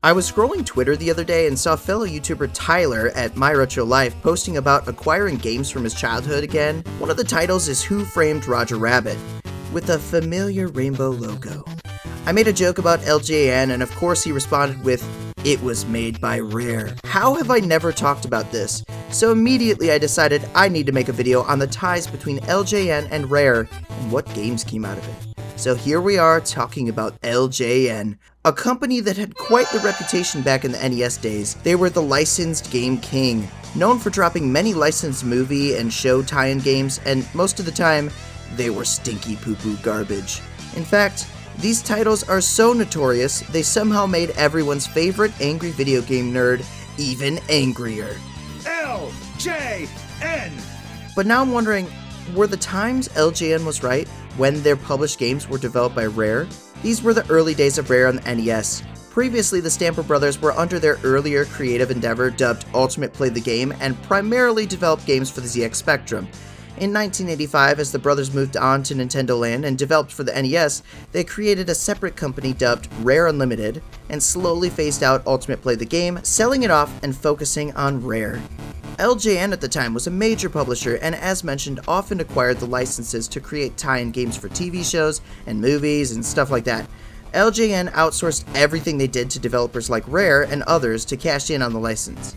I was scrolling Twitter the other day and saw fellow YouTuber Tyler at MyRetroLife posting about acquiring games from his childhood again. One of the titles is Who Framed Roger Rabbit, with a familiar rainbow logo. I made a joke about LJN, and of course he responded with, "It was made by Rare." How have I never talked about this? So immediately I decided I need to make a video on the ties between LJN and Rare and what games came out of it. So here we are talking about LJN, a company that had quite the reputation back in the NES days. They were the licensed game king, known for dropping many licensed movie and show tie-in games, and most of the time, they were stinky poo-poo garbage. In fact, these titles are so notorious, they somehow made everyone's favorite angry video game nerd even angrier. LJN! But now I'm wondering, were the times LJN was right when their published games were developed by Rare? These were the early days of Rare on the NES. Previously, the Stamper Brothers were under their earlier creative endeavor dubbed Ultimate Play the Game and primarily developed games for the ZX Spectrum. In 1985, as the brothers moved on to Nintendo Land and developed for the NES, they created a separate company dubbed Rare Unlimited and slowly phased out Ultimate Play the Game, selling it off and focusing on Rare. LJN at the time was a major publisher and, as mentioned, often acquired the licenses to create tie-in games for TV shows and movies and stuff like that. LJN outsourced everything they did to developers like Rare and others to cash in on the license.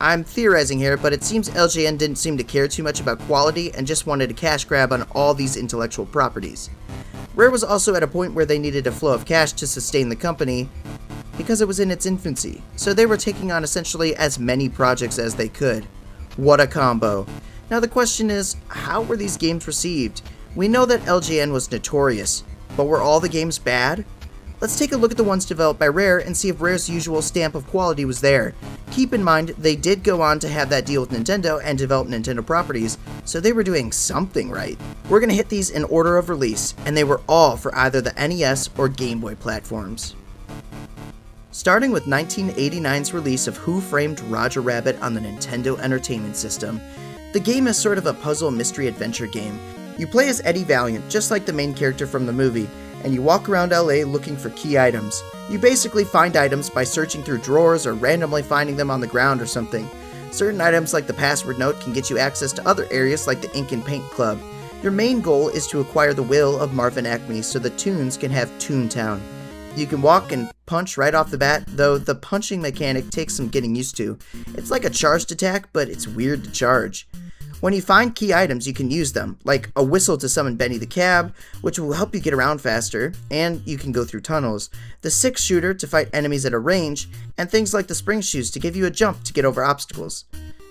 I'm theorizing here, but it seems LJN didn't seem to care too much about quality and just wanted a cash grab on all these intellectual properties. Rare was also at a point where they needed a flow of cash to sustain the company because it was in its infancy, so they were taking on essentially as many projects as they could. What a combo. Now the question is, how were these games received? We know that LJN was notorious, but were all the games bad? Let's take a look at the ones developed by Rare and see if Rare's usual stamp of quality was there. Keep in mind, they did go on to have that deal with Nintendo and develop Nintendo properties, so they were doing something right. We're going to hit these in order of release, and they were all for either the NES or Game Boy platforms. Starting with 1989's release of Who Framed Roger Rabbit on the Nintendo Entertainment System, the game is sort of a puzzle mystery adventure game. You play as Eddie Valiant, just like the main character from the movie, and you walk around LA looking for key items. You basically find items by searching through drawers or randomly finding them on the ground or something. Certain items like the password note can get you access to other areas like the Ink and Paint Club. Your main goal is to acquire the will of Marvin Acme so the Toons can have Toontown. You can walk and punch right off the bat, though the punching mechanic takes some getting used to. It's like a charged attack, but it's weird to charge. When you find key items, you can use them, like a whistle to summon Benny the Cab, which will help you get around faster, and you can go through tunnels, the 6-shooter to fight enemies at a range, and things like the spring shoes to give you a jump to get over obstacles.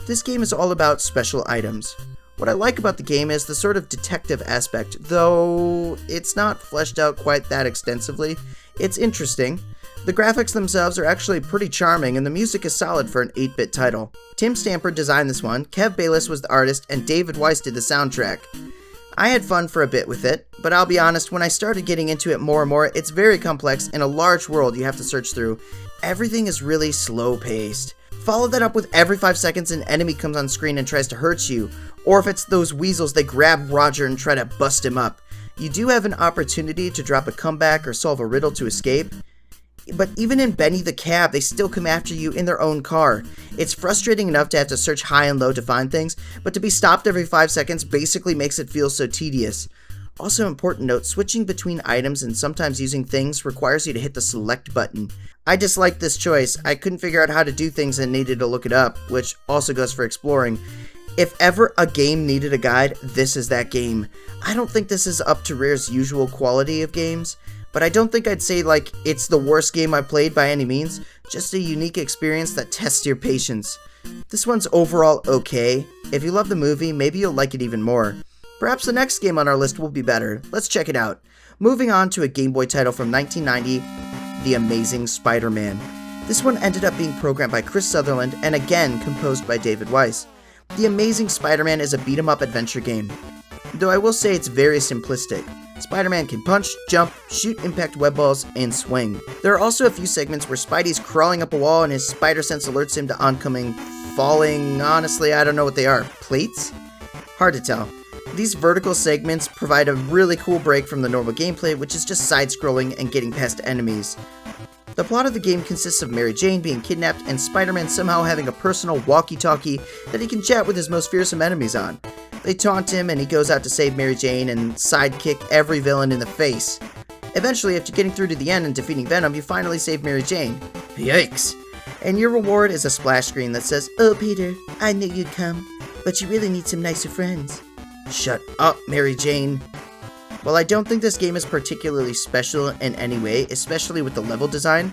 This game is all about special items. What I like about the game is the sort of detective aspect, though it's not fleshed out quite that extensively. It's interesting. The graphics themselves are actually pretty charming, and the music is solid for an 8-bit title. Tim Stamper designed this one, Kev Bayless was the artist, and David Weiss did the soundtrack. I had fun for a bit with it, but I'll be honest, when I started getting into it more and more, it's very complex and a large world you have to search through. Everything is really slow-paced. Follow that up with every 5 seconds an enemy comes on screen and tries to hurt you, or if it's those weasels, they grab Roger and try to bust him up. You do have an opportunity to drop a comeback or solve a riddle to escape, but even in Benny the Cab, they still come after you in their own car. It's frustrating enough to have to search high and low to find things, but to be stopped every 5 seconds basically makes it feel so tedious. Also, important note, switching between items and sometimes using things requires you to hit the select button. I disliked this choice. I couldn't figure out how to do things and needed to look it up, which also goes for exploring. If ever a game needed a guide, this is that game. I don't think this is up to Rare's usual quality of games, but I don't think I'd say like it's the worst game I've played by any means, just a unique experience that tests your patience. This one's overall okay. If you love the movie, maybe you'll like it even more. Perhaps the next game on our list will be better. Let's check it out. Moving on to a Game Boy title from 1990, The Amazing Spider-Man. This one ended up being programmed by Chris Sutherland and again composed by David Weiss. The Amazing Spider-Man is a beat-em-up adventure game, though I will say it's very simplistic. Spider-Man can punch, jump, shoot impact web balls, and swing. There are also a few segments where Spidey's crawling up a wall and his spider sense alerts him to oncoming falling, honestly I don't know what they are, plates? Hard to tell. These vertical segments provide a really cool break from the normal gameplay, which is just side-scrolling and getting past enemies. The plot of the game consists of Mary Jane being kidnapped and Spider-Man somehow having a personal walkie-talkie that he can chat with his most fearsome enemies on. They taunt him and he goes out to save Mary Jane and sidekick every villain in the face. Eventually, after getting through to the end and defeating Venom, you finally save Mary Jane. Yikes! And your reward is a splash screen that says, "Oh Peter, I knew you'd come, but you really need some nicer friends." Shut up, Mary Jane. While I don't think this game is particularly special in any way, especially with the level design,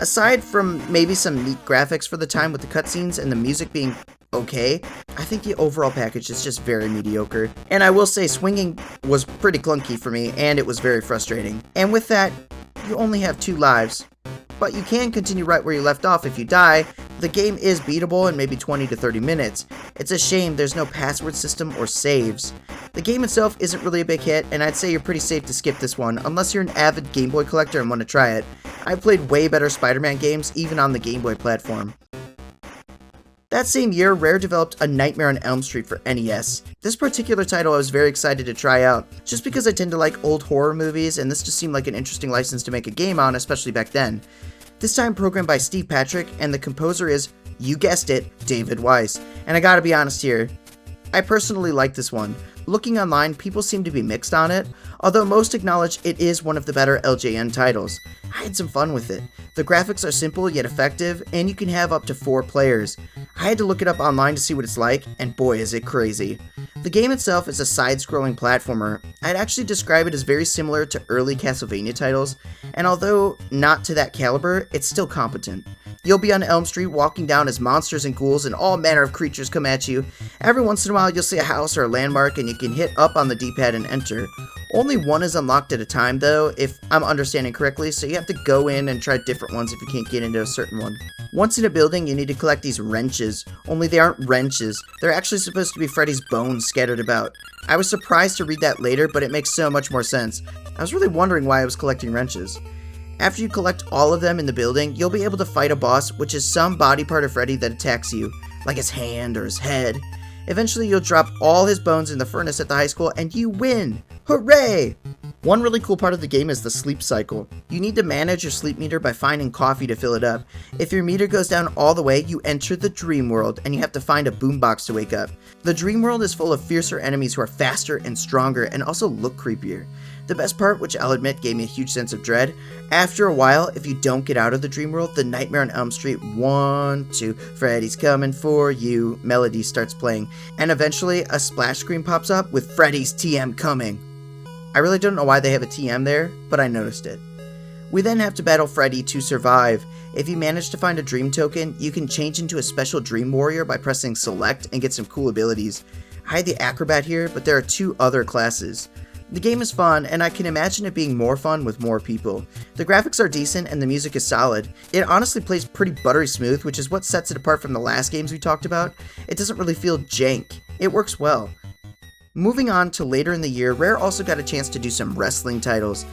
aside from maybe some neat graphics for the time with the cutscenes and the music being okay, I think the overall package is just very mediocre. And I will say swinging was pretty clunky for me, and it was very frustrating. And with that, you only have 2 lives. But you can continue right where you left off if you die. The game is beatable in maybe 20 to 30 minutes. It's a shame there's no password system or saves. The game itself isn't really a big hit, and I'd say you're pretty safe to skip this one, unless you're an avid Game Boy collector and want to try it. I've played way better Spider-Man games, even on the Game Boy platform. That same year, Rare developed A Nightmare on Elm Street for NES. This particular title I was very excited to try out, just because I tend to like old horror movies, and this just seemed like an interesting license to make a game on, especially back then. This time programmed by Steve Patrick, and the composer is, you guessed it, David Weiss. And I gotta be honest here, I personally like this one. Looking online, people seem to be mixed on it, although most acknowledge it is one of the better LJN titles. I had some fun with it. The graphics are simple yet effective, and you can have up to 4 players. I had to look it up online to see what it's like, and boy is it crazy. The game itself is a side-scrolling platformer. I'd actually describe it as very similar to early Castlevania titles, and although not to that caliber, it's still competent. You'll be on Elm Street walking down as monsters and ghouls and all manner of creatures come at you. Every once in a while you'll see a house or a landmark and you can hit up on the D-pad and enter. Only one is unlocked at a time though, if I'm understanding correctly, so you have to go in and try different ones if you can't get into a certain one. Once in a building you need to collect these wrenches, only they aren't wrenches. They're actually supposed to be Freddy's bones scattered about. I was surprised to read that later, but it makes so much more sense. I was really wondering why I was collecting wrenches. After you collect all of them in the building, you'll be able to fight a boss, which is some body part of Freddy that attacks you, like his hand or his head. Eventually you'll drop all his bones in the furnace at the high school and you win! Hooray! One really cool part of the game is the sleep cycle. You need to manage your sleep meter by finding coffee to fill it up. If your meter goes down all the way, you enter the dream world and you have to find a boombox to wake up. The dream world is full of fiercer enemies who are faster and stronger and also look creepier. The best part, which I'll admit gave me a huge sense of dread, after a while, if you don't get out of the dream world, the Nightmare on Elm Street 1, 2, Freddy's coming for you melody starts playing, and eventually a splash screen pops up with Freddy's TM coming. I really don't know why they have a TM there, but I noticed it. We then have to battle Freddy to survive. If you manage to find a dream token, you can change into a special dream warrior by pressing select and get some cool abilities. I had the acrobat here, but there are 2 other classes. The game is fun, and I can imagine it being more fun with more people. The graphics are decent and the music is solid. It honestly plays pretty buttery smooth, which is what sets it apart from the last games we talked about. It doesn't really feel jank. It works well. Moving on to later in the year, Rare also got a chance to do some wrestling titles.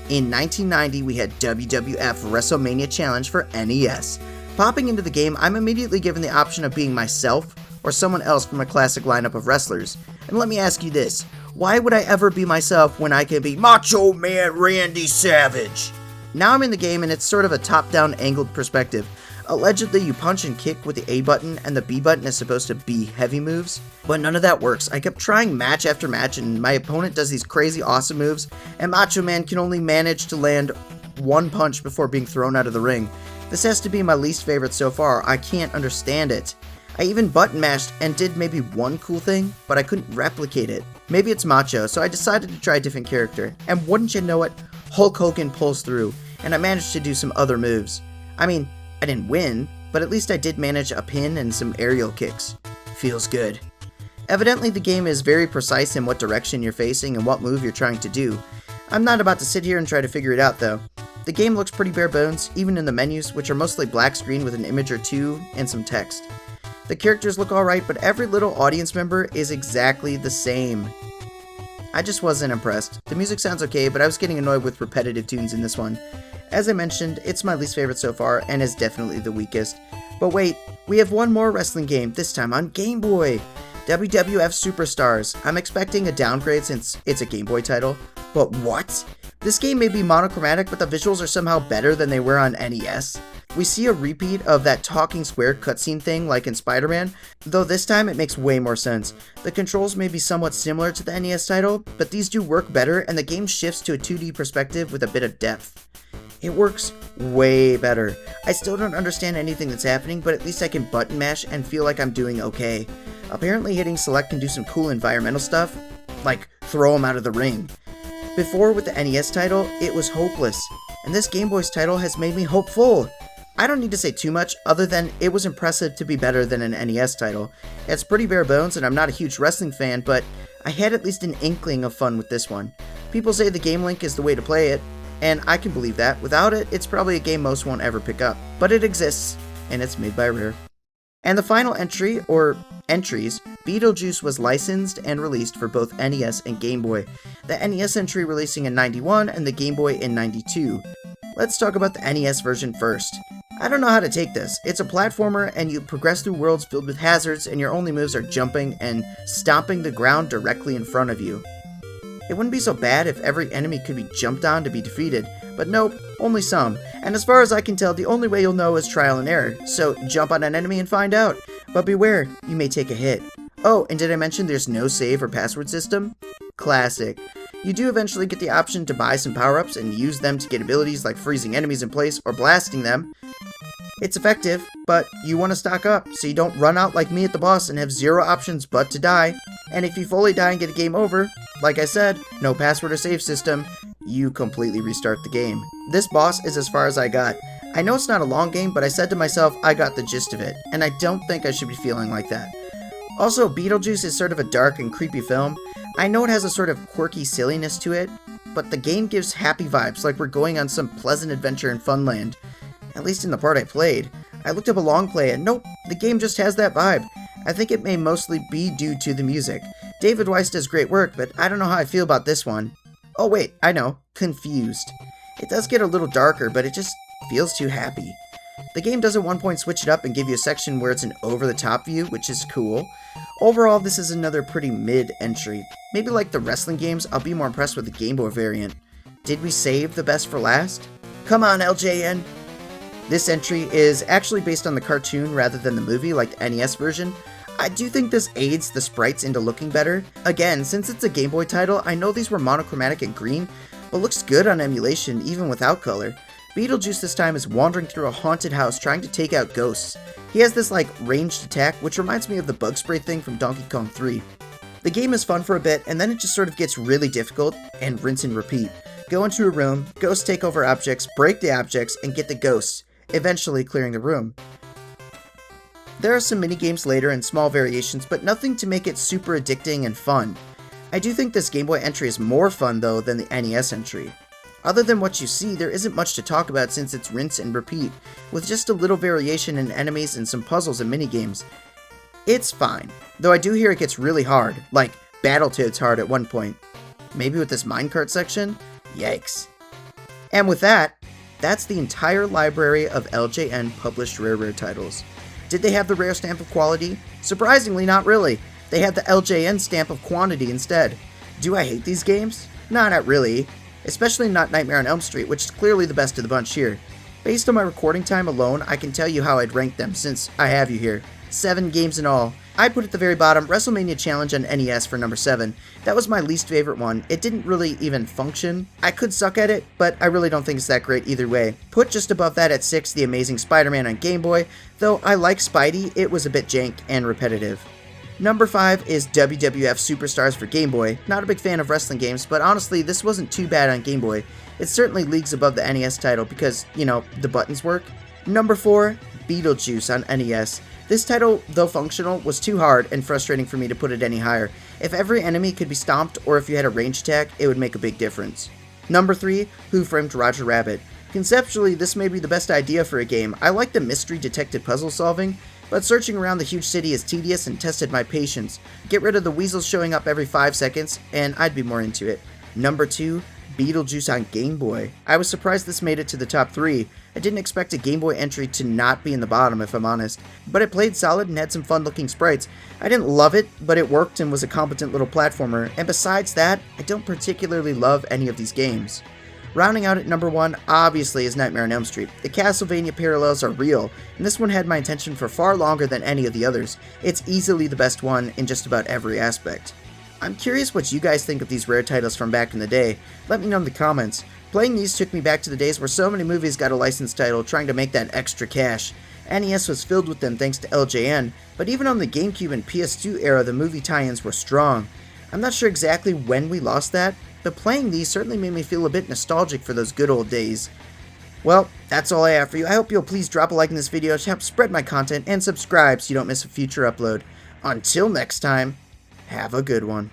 In 1990, we had WWF Wrestlemania Challenge for NES. Popping into the game, I'm immediately given the option of being myself or someone else from a classic lineup of wrestlers. And let me ask you this. Why would I ever be myself when I can be Macho Man Randy Savage? Now I'm in the game and it's sort of a top-down angled perspective. Allegedly you punch and kick with the A button and the B button is supposed to be heavy moves, but none of that works. I kept trying match after match and my opponent does these crazy awesome moves and Macho Man can only manage to land 1 punch before being thrown out of the ring. This has to be my least favorite so far. I can't understand it. I even button mashed and did maybe one cool thing, but I couldn't replicate it. Maybe it's Macho, so I decided to try a different character. And wouldn't you know it, Hulk Hogan pulls through, and I managed to do some other moves. I mean, I didn't win, but at least I did manage a pin and some aerial kicks. Feels good. Evidently the game is very precise in what direction you're facing and what move you're trying to do. I'm not about to sit here and try to figure it out though. The game looks pretty bare bones, even in the menus, which are mostly black screen with an image or 2 and some text. The characters look alright, but every little audience member is exactly the same. I just wasn't impressed. The music sounds okay, but I was getting annoyed with repetitive tunes in this one. As I mentioned, it's my least favorite so far, and is definitely the weakest. But wait, we have one more wrestling game, this time on Game Boy! WWF Superstars. I'm expecting a downgrade since it's a Game Boy title, but what? This game may be monochromatic, but the visuals are somehow better than they were on NES. We see a repeat of that talking square cutscene thing like in Spider-Man, though this time it makes way more sense. The controls may be somewhat similar to the NES title, but these do work better and the game shifts to a 2D perspective with a bit of depth. It works way better. I still don't understand anything that's happening, but at least I can button mash and feel like I'm doing okay. Apparently hitting select can do some cool environmental stuff, like throw them out of the ring. Before with the NES title, it was hopeless, and this Game Boy's title has made me hopeful. I don't need to say too much other than it was impressive to be better than an NES title. It's pretty bare bones and I'm not a huge wrestling fan, but I had at least an inkling of fun with this one. People say the Game Link is the way to play it, and I can believe that. Without it, it's probably a game most won't ever pick up. But it exists, and it's made by Rare. And the final entry, or entries, Beetlejuice was licensed and released for both NES and Game Boy. The NES entry releasing in 91 and the Game Boy in 92. Let's talk about the NES version first. I don't know how to take this. It's a platformer and you progress through worlds filled with hazards and your only moves are jumping and stomping the ground directly in front of you. It wouldn't be so bad if every enemy could be jumped on to be defeated, but nope, only some. And as far as I can tell, the only way you'll know is trial and error, so jump on an enemy and find out. But beware, you may take a hit. Oh, and did I mention there's no save or password system? Classic. You do eventually get the option to buy some power-ups and use them to get abilities like freezing enemies in place or blasting them. It's effective, but you want to stock up so you don't run out like me at the boss and have zero options but to die. And if you fully die and get a game over, like I said, no password or save system, you completely restart the game. This boss is as far as I got. I know it's not a long game, but I said to myself I got the gist of it, and I don't think I should be feeling like that. Also, Beetlejuice is sort of a dark and creepy film. I know it has a sort of quirky silliness to it, but the game gives happy vibes like we're going on some pleasant adventure in Funland. At least in the part I played. I looked up a long play and nope, the game just has that vibe. I think it may mostly be due to the music. David Weiss does great work, but I don't know how I feel about this one. Oh wait, I know, Confused. It does get a little darker, but it just feels too happy. The game does at one point switch it up and give you a section where it's an over-the-top view, which is cool. Overall, this is another pretty mid entry. Maybe like the wrestling games, I'll be more impressed with the Game Boy variant. Did we save the best for last? Come on, LJN! This entry is actually based on the cartoon rather than the movie like the NES version. I do think this aids the sprites into looking better. Again, since it's a Game Boy title, I know these were monochromatic and green, but looks good on emulation even without color. Beetlejuice this time is wandering through a haunted house trying to take out ghosts. He has this like ranged attack, which reminds me of the bug spray thing from Donkey Kong 3. The game is fun for a bit, and then it just sort of gets really difficult and rinse and repeat. Go into a room, ghosts take over objects, break the objects, and get the ghosts, eventually clearing the room. There are some mini-games later and small variations, but nothing to make it super addicting and fun. I do think this Game Boy entry is more fun though than the NES entry. Other than what you see, there isn't much to talk about since it's rinse and repeat, with just a little variation in enemies and some puzzles and minigames. It's fine, though I do hear it gets really hard, like Battletoads hard at one point. Maybe with this minecart section? Yikes. And with that, that's the entire library of LJN published Rare titles. Did they have the Rare stamp of quality? Surprisingly, not really. They had the LJN stamp of quantity instead. Do I hate these games? Nah, not really. Especially not Nightmare on Elm Street, which is clearly the best of the bunch here. Based on my recording time alone, I can tell you how I'd rank them since I have you here. 7 games in all. I put at the very bottom Wrestlemania Challenge on NES for number 7. That was my least favorite one. It didn't really even function. I could suck at it, but I really don't think it's that great either way. Put just above that at 6 The Amazing Spider-Man on Game Boy, though I like Spidey, it was a bit jank and repetitive. Number 5 is WWF Superstars for Game Boy. Not a big fan of wrestling games, but honestly, this wasn't too bad on Game Boy. It's certainly leagues above the NES title because, you know, the buttons work. Number 4, Beetlejuice on NES. This title, though functional, was too hard and frustrating for me to put it any higher. If every enemy could be stomped or if you had a range attack, it would make a big difference. Number 3, Who Framed Roger Rabbit. Conceptually, this may be the best idea for a game. I like the mystery detective puzzle solving, but searching around the huge city is tedious and tested my patience. Get rid of the weasels showing up every 5 seconds, and I'd be more into it. Number 2, Beetlejuice on Game Boy. I was surprised this made it to the top 3. I didn't expect a Game Boy entry to not be in the bottom, if I'm honest. But it played solid and had some fun looking sprites. I didn't love it, but it worked and was a competent little platformer, and besides that, I don't particularly love any of these games. Rounding out at number 1, obviously, is Nightmare on Elm Street. The Castlevania parallels are real, and this one had my attention for far longer than any of the others. It's easily the best one in just about every aspect. I'm curious what you guys think of these Rare titles from back in the day. Let me know in the comments. Playing these took me back to the days where so many movies got a licensed title trying to make that extra cash. NES was filled with them thanks to LJN, but even on the GameCube and PS2 era the movie tie-ins were strong. I'm not sure exactly when we lost that, but playing these certainly made me feel a bit nostalgic for those good old days. Well, that's all I have for you. I hope you'll please drop a like in this video to help spread my content and subscribe so you don't miss a future upload. Until next time, have a good one.